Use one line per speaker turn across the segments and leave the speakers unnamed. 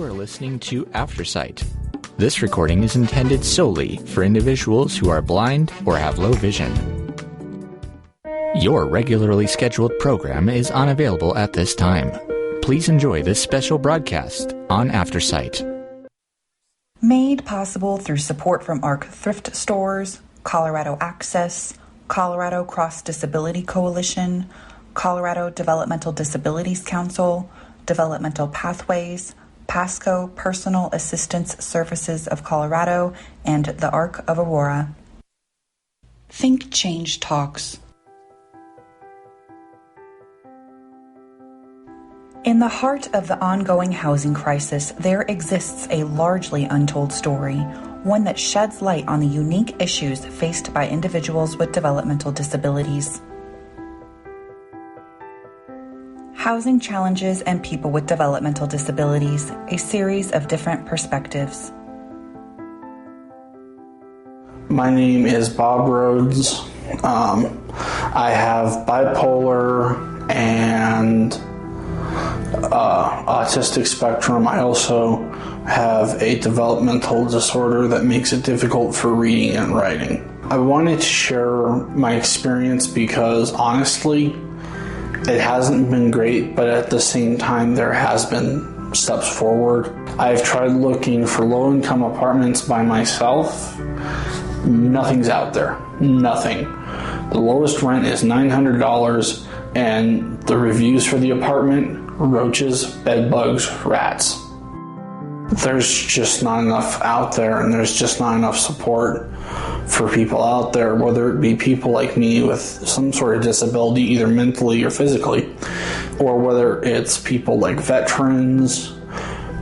You are listening to Aftersight. This recording is intended solely for individuals who are blind or have low vision. Your regularly scheduled program is unavailable at this time. Please enjoy this special broadcast on Aftersight.
Made possible through support from ARC Thrift Stores, Colorado Access, Colorado Cross Disability Coalition, Colorado Developmental Disabilities Council, Developmental Pathways, PASCO Personal Assistance Services of Colorado, and the ARC of Aurora. Think Change Talks. In the heart of the ongoing housing crisis, there exists a largely untold story, one that sheds light on the unique issues faced by individuals with developmental disabilities. Housing Challenges and People with Developmental Disabilities, a series of different perspectives.
My name is Bob Rhodes. I have bipolar and autistic spectrum. I also have a developmental disorder that makes it difficult for reading and writing. I wanted to share my experience because honestly, it hasn't been great, but at the same time, there has been steps forward. I've tried looking for low-income apartments by myself. Nothing's out there. Nothing. The lowest rent is $900, and the reviews for the apartment: roaches, bed bugs, rats. There's just not enough out there, and there's just not enough support for people out there, whether it be people like me with some sort of disability, either mentally or physically, or whether it's people like veterans,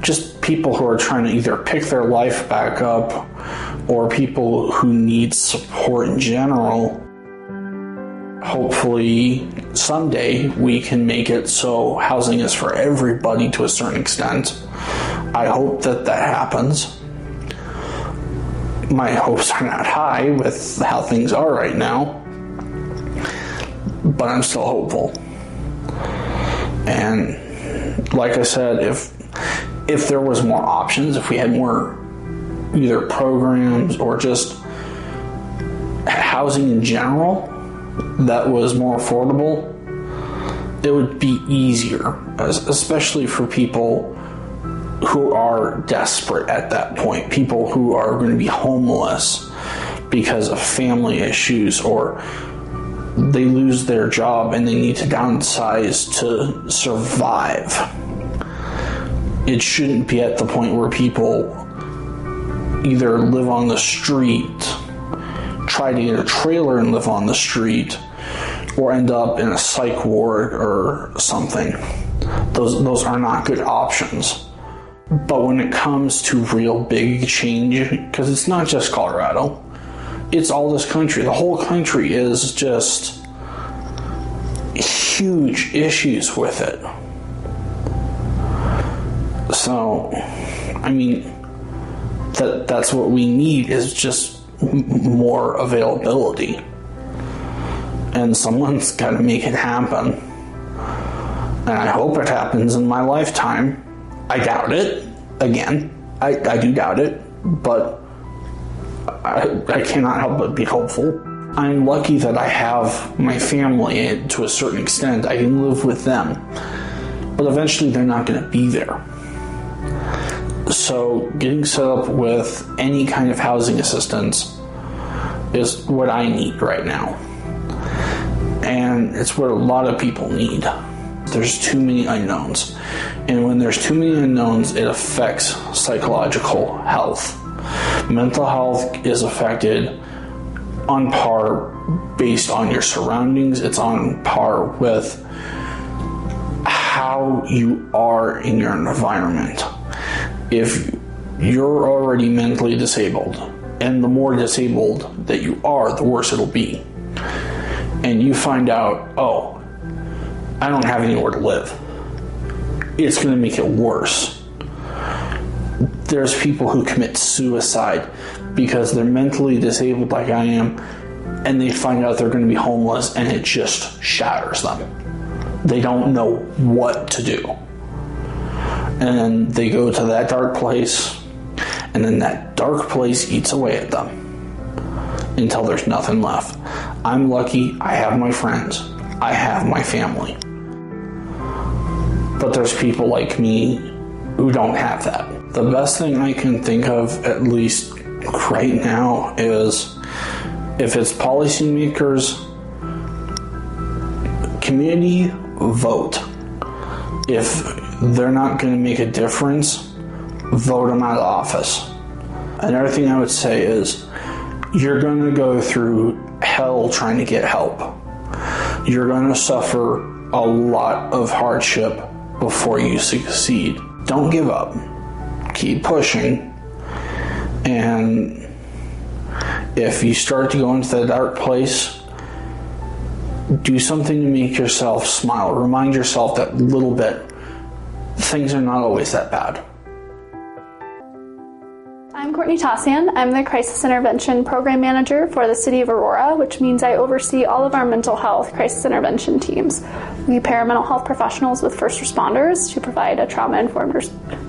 just people who are trying to either pick their life back up, or people who need support in general. Hopefully someday we can make it so housing is for everybody to a certain extent. I hope that happens. My hopes are not high with how things are right now, but I'm still hopeful. And like I said, if there was more options, if we had more either programs or just housing in general that was more affordable, it would be easier, especially for people who are desperate at that point, people who are going to be homeless because of family issues, or they lose their job and they need to downsize to survive. It shouldn't be at the point where people either live on the street, try to get a trailer and live on the street, or end up in a psych ward or something. Those are not good options. But when it comes to real big change, because it's not just Colorado, it's all this country. The whole country is just huge issues with it. So, I mean, that's what we need, is just more availability. And someone's got to make it happen. And I hope it happens in my lifetime. I doubt it. Again, I do doubt it, but I cannot help but be hopeful. I'm lucky that I have my family to a certain extent. I can live with them, but eventually they're not going to be there. So getting set up with any kind of housing assistance is what I need right now. And it's what a lot of people need. There's too many unknowns. And when there's too many unknowns, it affects psychological health. Mental health is affected on par based on your surroundings. It's on par with how you are in your environment. If you're already mentally disabled, and the more disabled that you are, the worse it'll be. And you find out, oh, I don't have anywhere to live. It's going to make it worse. There's people who commit suicide because they're mentally disabled like I am, and they find out they're going to be homeless, and it just shatters them. They don't know what to do. and then they go to that dark place, and then that dark place eats away at them until there's nothing left. I'm lucky. I have my friends. I have my family. But there's people like me who don't have that. The best thing I can think of, at least right now, is if it's policymakers, community, vote. If they're not going to make a difference, vote them out of office. Another thing I would say is you're going to go through hell trying to get help. You're going to suffer a lot of hardship before you succeed. Don't give up. Keep pushing. And if you start to go into that dark place, do something to make yourself smile. Remind yourself that little bit things are not always that bad.
I'm Courtney Tossian. I'm the Crisis Intervention Program Manager for the City of Aurora, which means I oversee all of our mental health crisis intervention teams. We pair mental health professionals with first responders to provide a trauma-informed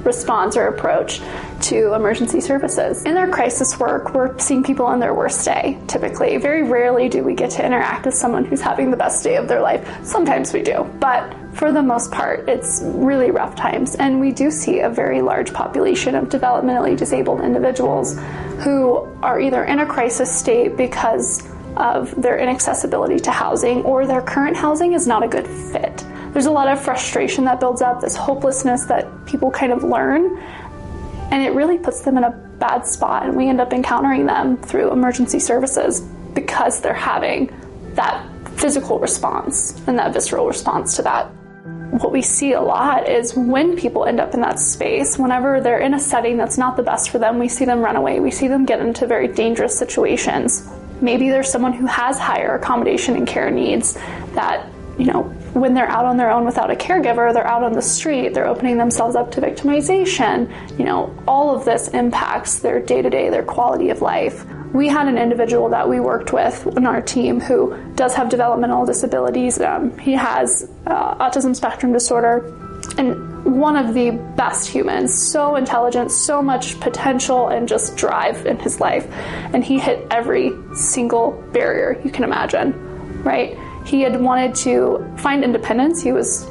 response or approach to emergency services. In our crisis work, we're seeing people on their worst day, typically. Very rarely do we get to interact with someone who's having the best day of their life. Sometimes we do, but for the most part, it's really rough times. And we do see a very large population of developmentally disabled individuals who are either in a crisis state because of their inaccessibility to housing, or their current housing is not a good fit. There's a lot of frustration that builds up, this hopelessness that people kind of learn, and it really puts them in a bad spot, and we end up encountering them through emergency services because they're having that physical response and that visceral response to that. What we see a lot is when people end up in that space, whenever they're in a setting that's not the best for them, we see them run away. We see them get into very dangerous situations. Maybe there's someone who has higher accommodation and care needs that, when they're out on their own without a caregiver, they're out on the street, they're opening themselves up to victimization. All of this impacts their day-to-day, their quality of life. We had an individual that we worked with in our team who does have developmental disabilities. He has autism spectrum disorder, and one of the best humans, so intelligent, so much potential and just drive in his life. And he hit every single barrier you can imagine, right? He had wanted to find independence. He was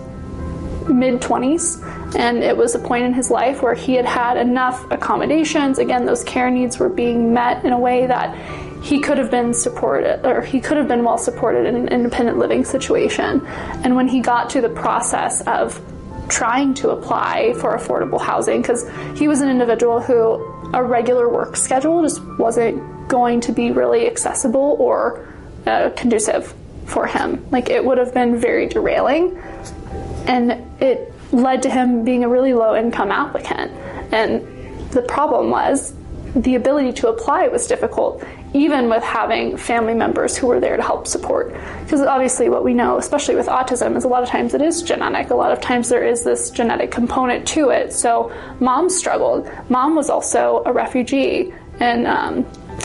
mid-20s, and it was a point in his life where he had had enough accommodations. Again, those care needs were being met in a way that he could have been supported, or he could have been well supported in an independent living situation. And when he got to the process of trying to apply for affordable housing, because he was an individual who a regular work schedule just wasn't going to be really accessible or conducive for him. It would have been very derailing, and it led to him being a really low income applicant. And the problem was the ability to apply was difficult, even with having family members who were there to help support. Because obviously what we know, especially with autism, is a lot of times it is genetic. A lot of times there is this genetic component to it. So mom struggled. Mom was also a refugee and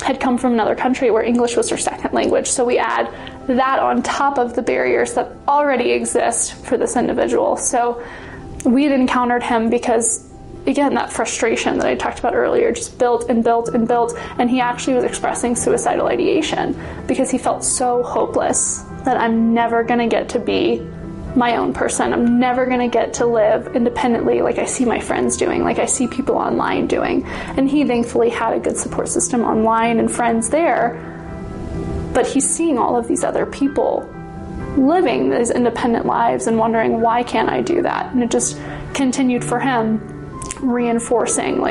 had come from another country where English was her second language. So we add that on top of the barriers that already exist for this individual. So we had encountered him because, again, that frustration that I talked about earlier just built and built and built, and he actually was expressing suicidal ideation because he felt so hopeless that I'm never going to get to be my own person. I'm never going to get to live independently like I see my friends doing, like I see people online doing. And he thankfully had a good support system online and friends there, but he's seeing all of these other people living these independent lives and wondering, why can't I do that? And it just continued for him, reinforcing,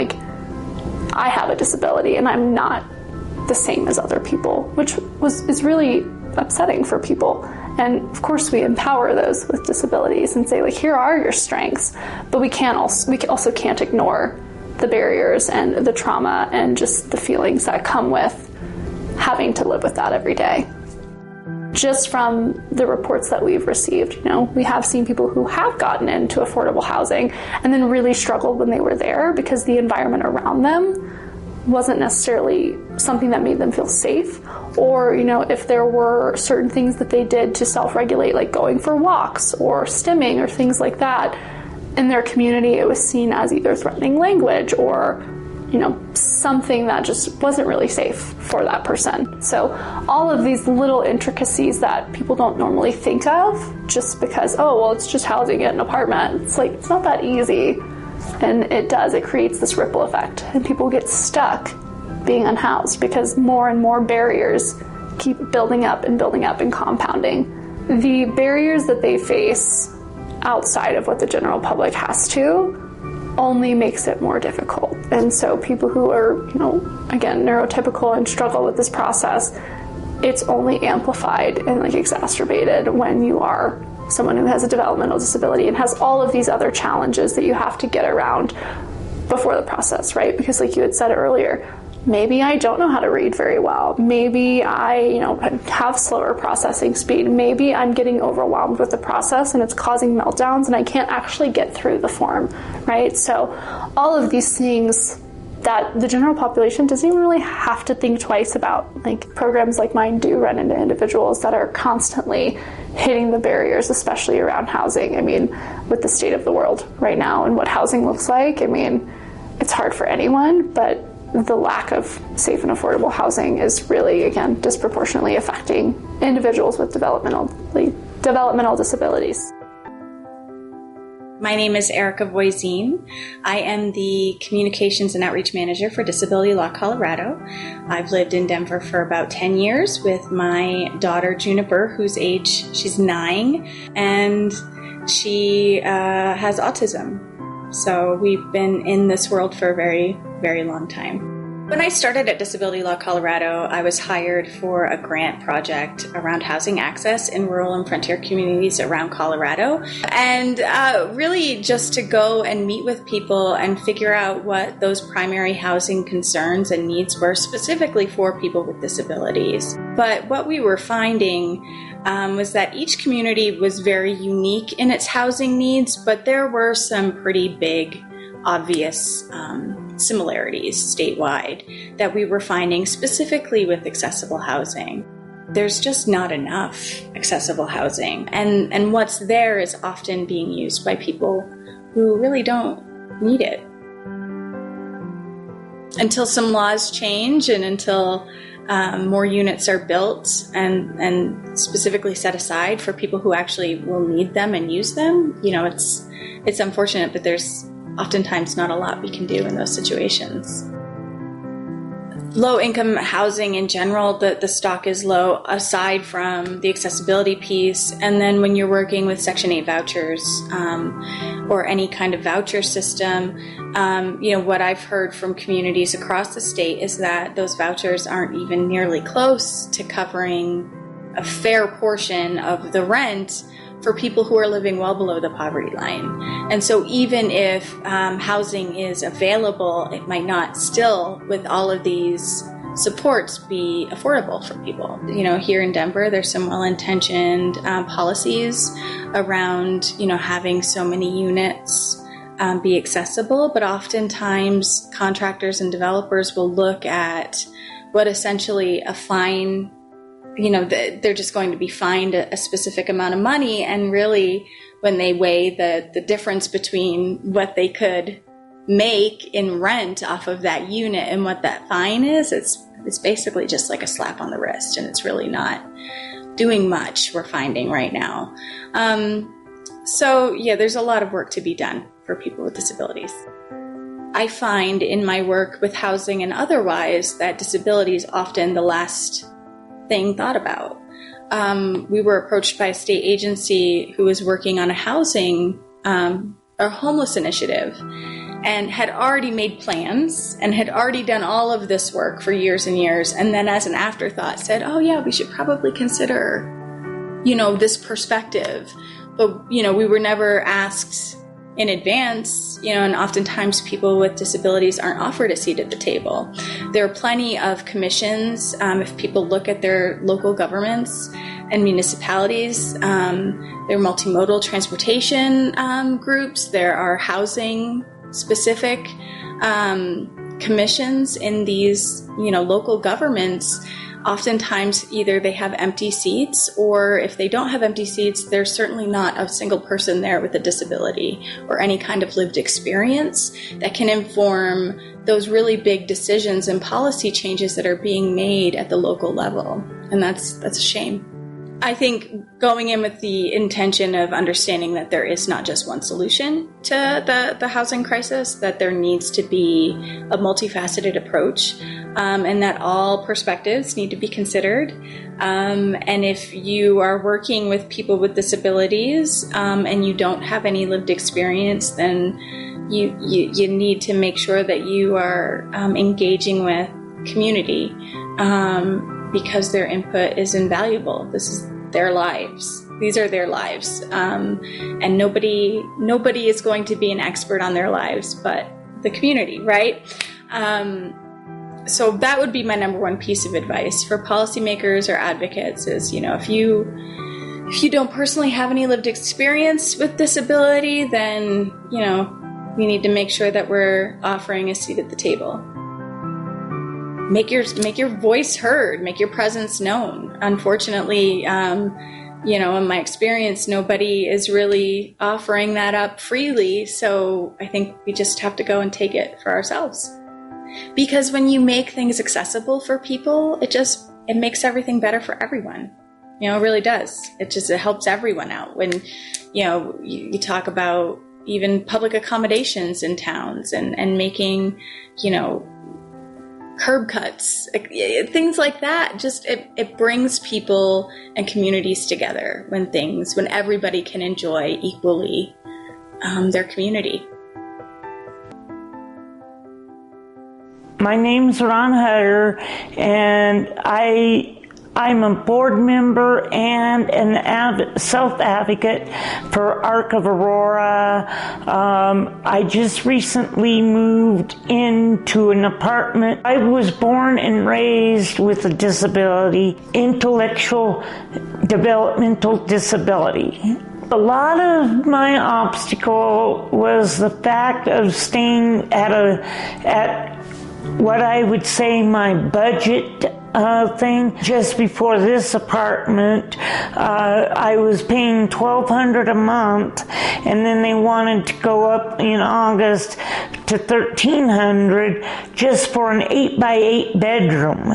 I have a disability and I'm not the same as other people, which is really upsetting for people. And of course we empower those with disabilities and say, here are your strengths, but we also can't ignore the barriers and the trauma and just the feelings that come with having to live with that every day. Just from the reports that we've received, we have seen people who have gotten into affordable housing and then really struggled when they were there because the environment around them wasn't necessarily something that made them feel safe, or if there were certain things that they did to self-regulate, like going for walks or stimming or things like that, in their community, it was seen as either threatening language or, something that just wasn't really safe for that person. So all of these little intricacies that people don't normally think of just because, it's just housing in an apartment. It's like, it's not that easy. And it creates this ripple effect. And people get stuck being unhoused because more and more barriers keep building up and compounding. The barriers that they face outside of what the general public has to only makes it more difficult. And so people who are, again, neurotypical and struggle with this process, it's only amplified and exacerbated when you are someone who has a developmental disability and has all of these other challenges that you have to get around before the process, right? Because like you had said earlier, maybe I don't know how to read very well. Maybe I, have slower processing speed. Maybe I'm getting overwhelmed with the process and it's causing meltdowns and I can't actually get through the form, right? So all of these things that the general population doesn't even really have to think twice about. Programs like mine do run into individuals that are constantly hitting the barriers, especially around housing. With the state of the world right now and what housing looks like, it's hard for anyone, but the lack of safe and affordable housing is really, again, disproportionately affecting individuals with developmental disabilities.
My name is Erica Voisin. I am the Communications and Outreach Manager for Disability Law Colorado. I've lived in Denver for about 10 years with my daughter Juniper, she's 9, and she has autism. So we've been in this world for a very, very long time. When I started at Disability Law Colorado, I was hired for a grant project around housing access in rural and frontier communities around Colorado. And really just to go and meet with people and figure out what those primary housing concerns and needs were specifically for people with disabilities. But what we were finding was that each community was very unique in its housing needs, but there were some pretty big, obvious similarities statewide that we were finding specifically with accessible housing. There's just not enough accessible housing, and what's there is often being used by people who really don't need it. Until some laws change and until more units are built and specifically set aside for people who actually will need them and use them, it's unfortunate, but there's oftentimes not a lot we can do in those situations. Low-income housing in general, the stock is low aside from the accessibility piece. And then when you're working with Section 8 vouchers or any kind of voucher system, what I've heard from communities across the state is that those vouchers aren't even nearly close to covering a fair portion of the rent for people who are living well below the poverty line. And so even if housing is available, it might not still, with all of these supports, be affordable for people. Here in Denver, there's some well-intentioned policies around, having so many units be accessible, but oftentimes contractors and developers will look at what essentially a fine, they're just going to be fined a specific amount of money, and really when they weigh the difference between what they could make in rent off of that unit and what that fine is, it's basically just like a slap on the wrist, and it's really not doing much, we're finding right now. There's a lot of work to be done for people with disabilities. I find in my work with housing and otherwise that disability is often the last thing thought about. We were approached by a state agency who was working on a homeless initiative and had already made plans and had already done all of this work for years and years, and then as an afterthought said, we should probably consider, this perspective. But, we were never asked in advance, and oftentimes people with disabilities aren't offered a seat at the table. There are plenty of commissions. If people look at their local governments and municipalities, there are multimodal transportation groups. There are housing specific commissions in these, local governments, oftentimes either they have empty seats, or if they don't have empty seats, there's certainly not a single person there with a disability or any kind of lived experience that can inform those really big decisions and policy changes that are being made at the local level. And that's a shame. I think going in with the intention of understanding that there is not just one solution to the housing crisis, that there needs to be a multifaceted approach, and that all perspectives need to be considered. And if you are working with people with disabilities and you don't have any lived experience, then you need to make sure that you are engaging with community, because their input is invaluable. This is their lives. These are their lives. And nobody is going to be an expert on their lives but the community, right? So that would be my number one piece of advice for policymakers or advocates is, if you don't personally have any lived experience with disability, then, we need to make sure that we're offering a seat at the table. Make your voice heard, make your presence known. Unfortunately, in my experience, nobody is really offering that up freely. So I think we just have to go and take it for ourselves. Because when you make things accessible for people, it makes everything better for everyone. It really does. It helps everyone out. When, you talk about even public accommodations in towns and making, curb cuts, things like that. Just it brings people and communities together when everybody can enjoy equally their community.
My name's Ron Hutter, and I'm a board member and an self-advocate for Arc of Aurora. I just recently moved into an apartment. I was born and raised with a disability, intellectual developmental disability. A lot of my obstacle was the fact of staying at what I would say my budget thing. Just before this apartment, I was paying $1,200 a month, and then they wanted to go up in August to $1,300 just for an 8x8 bedroom.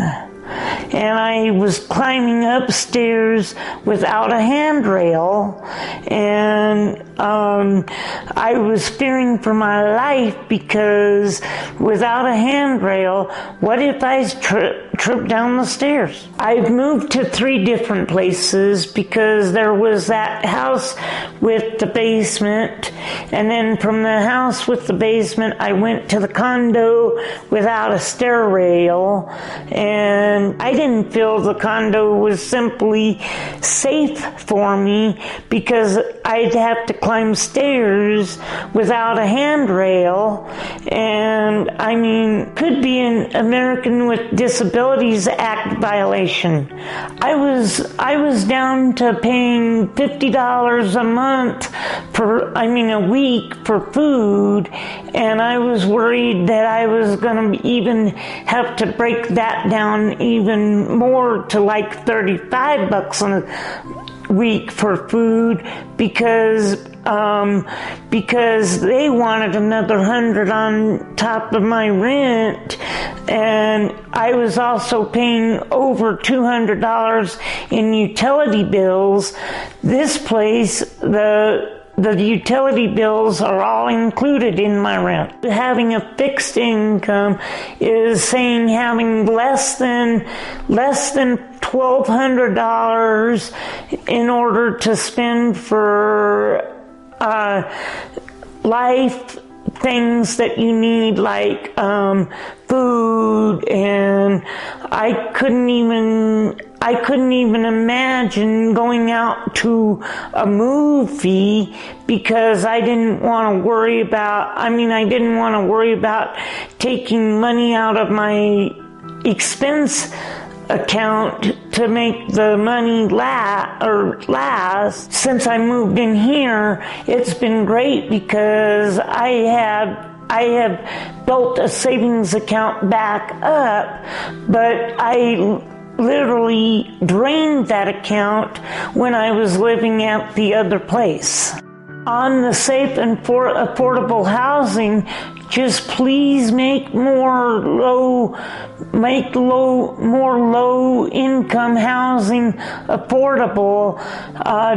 And I was climbing upstairs without a handrail, and I was fearing for my life because without a handrail, what if I trip down the stairs? I've moved to 3 different places because there was that house with the basement, and then from the house with the basement, I went to the condo without a stair rail, and I didn't feel the condo was simply safe for me because I'd have to climb stairs without a handrail, and could be an American with Disabilities Act violation. I was down to paying $50 a month a week for food, and I was worried that I was going to even have to break that down even more to like $35 a week for food because they wanted another $100 on top of my rent, and I was also paying over $200 in utility bills. This place, the utility bills are all included in my rent. Having a fixed income is saying having less than $1,200 in order to spend for life things that you need, like food, and I couldn't even imagine going out to a movie because I didn't want to worry about, taking money out of my expense account to make the money last. Since I moved in here, it's been great because I had I have built a savings account back up, but I literally drained that account when I was living at the other place. On the safe and affordable housing, just please make more low income housing affordable.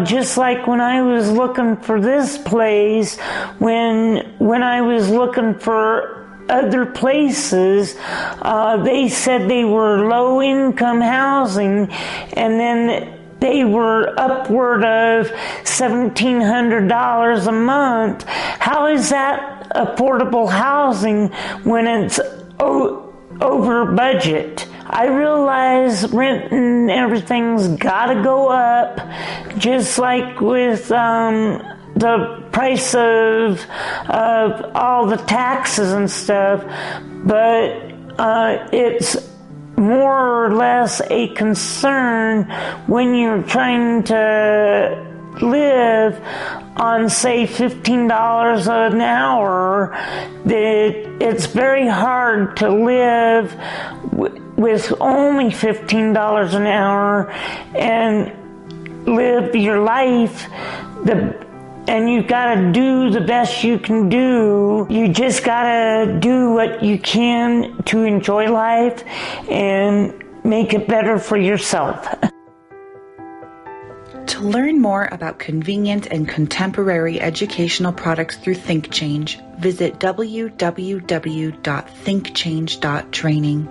Just like when I was looking for this place, when I was looking for other places, they said they were low income housing, and then they were upward of $1,700 a month. How is that affordable housing when it's over budget? I realize rent and everything's gotta go up, just like with the price of all the taxes and stuff, but it's more or less a concern when you're trying to live on, say, $15 an hour, that it's very hard to live with only $15 an hour and live your life. And you gotta do the best you can do. You just gotta do what you can to enjoy life and make it better for yourself.
To learn more about convenient and contemporary educational products through ThinkChange, visit www.thinkchange.training.